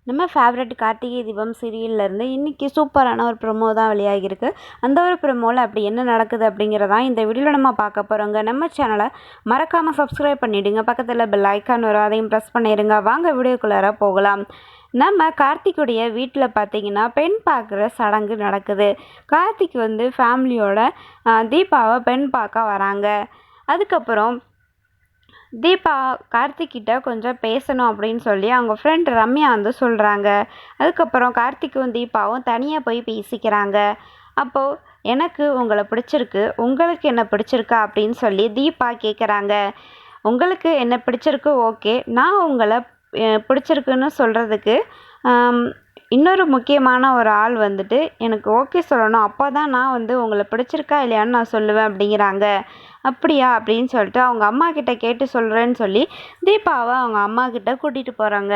நம்ம ஃபேவரட் கார்த்திகை தீபம் சீரியல்லேருந்து இன்றைக்கி சூப்பரான ஒரு ப்ரொமோ தான் வெளியாகிருக்கு. அந்த ஒரு ப்ரொமோவில் அப்படி என்ன நடக்குது அப்படிங்கிறதான் இந்த வீடியோவில் நம்ம பார்க்க போகிறோங்க. நம்ம சேனலை மறக்காமல் சப்ஸ்கிரைப் பண்ணிவிடுங்க. பக்கத்தில் பெல் ஐக்கான் வரும், அதையும் ப்ரெஸ் பண்ணிடுங்க. வாங்க வீடியோக்குள்ளார போகலாம். நம்ம கார்த்திக்குடைய வீட்டில் பார்த்தீங்கன்னா பெண் பார்க்குற சடங்கு நடக்குது. கார்த்திக் ஃபேமிலியோட தீபாவை பெண் பார்க்க வராங்க. அதுக்கப்புறம் தீபா கார்த்திக்கிட்ட கொஞ்சம் பேசணும் அப்படின்னு சொல்லி அவங்க ஃப்ரெண்ட் ரம்யா சொல்கிறாங்க. அதுக்கப்புறம் கார்த்திக்கும் தீபாவும் தனியாக போய் பேசிக்கிறாங்க. அப்போது எனக்கு உங்களை பிடிச்சிருக்கு, உங்களுக்கு என்ன பிடிச்சிருக்கா அப்படின்னு சொல்லி தீபா கேட்குறாங்க. உங்களுக்கு என்ன பிடிச்சிருக்கு, ஓகே. நான் உங்களை பிடிச்சிருக்குன்னு சொல்கிறதுக்கு இன்னொரு முக்கியமான ஒரு ஆள் எனக்கு ஓகே சொல்லணும். அப்போ தான் நான் உங்களை பிடிச்சிருக்கா இல்லையான்னு நான் சொல்லுவேன் அப்படிங்கிறாங்க. அப்படியா அப்படின்னு சொல்லிட்டு அவங்க அம்மா கிட்ட கேட்டு சொல்கிறேன்னு சொல்லி தீபாவை அவங்க அம்மா கிட்ட கூட்டிகிட்டு போகிறாங்க.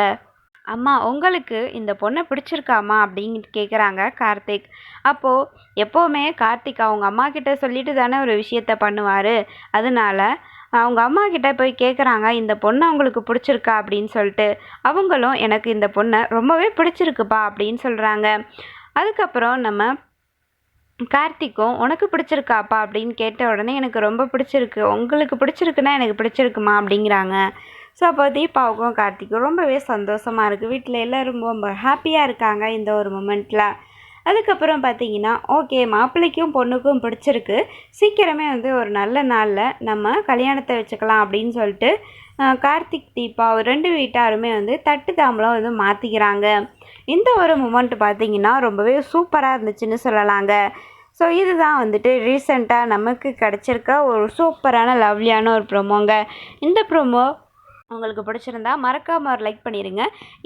அம்மா, உங்களுக்கு இந்த பொண்ணை பிடிச்சிருக்காமா அப்படின்னு கேட்குறாங்க கார்த்திக். அப்போது எப்போவுமே கார்த்திக் அவங்க அம்மா கிட்ட சொல்லிட்டு தானே ஒரு விஷயத்த பண்ணுவார். அதனால அவங்க அம்மா கிட்ட போய் கேட்குறாங்க, இந்த பொண்ணை அவங்களுக்கு பிடிச்சிருக்கா அப்படின்னு சொல்லிட்டு. அவங்களும் எனக்கு இந்த பொண்ணை ரொம்பவே பிடிச்சிருக்குப்பா அப்படின்னு சொல்கிறாங்க. அதுக்கப்புறம் நம்ம கார்த்திக்கும் உனக்கு பிடிச்சிருக்காப்பா அப்படின்னு கேட்ட உடனே எனக்கு ரொம்ப பிடிச்சிருக்கு, உங்களுக்கு பிடிச்சிருக்குன்னா எனக்கு பிடிச்சிருக்குமா அப்படிங்கிறாங்க. ஸோ அப்போ தீபாவுக்கும் கார்த்திக்கும் ரொம்பவே சந்தோஷமாக இருக்குது. வீட்டில் எல்லோரும் ரொம்ப ஹாப்பியாக இருக்காங்க இந்த ஒரு மொமெண்ட்டில். அதுக்கப்புறம் பார்த்தீங்கன்னா ஓகே, மாப்பிள்ளைக்கும் பொண்ணுக்கும் பிடிச்சிருக்கு, சீக்கிரமே ஒரு நல்ல நாளில் நம்ம கல்யாணத்தை வச்சுக்கலாம் அப்படின்னு சொல்லிட்டு கார்த்திக் தீபா ரெண்டு வீட்டாருமே தட்டு தாம்பலம் மாற்றிக்கிறாங்க. இந்த ஒரு மூமெண்ட் பார்த்திங்கன்னா ரொம்பவே சூப்பராக இருந்துச்சுன்னு சொல்லலாங்க. ஸோ இதுதான் ரீசெண்டாக நமக்கு கிடச்சிருக்க ஒரு சூப்பரான லவ்லியான ஒரு ப்ரோமோங்க. இந்த ப்ரோமோ உங்களுக்கு பிடிச்சிருந்தா மறக்காமல் ஒரு லைக் பண்ணிடுங்க.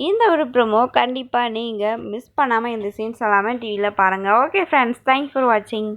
இந்த ஒரு ப்ரோமோ கண்டிப்பாக நீங்கள் மிஸ் பண்ணாமல் இந்த சீன்ஸ் எல்லாமே டிவியில் பாருங்கள். ஓகே ஃப்ரெண்ட்ஸ், தேங்க்ஸ் ஃபார் வாட்சிங்.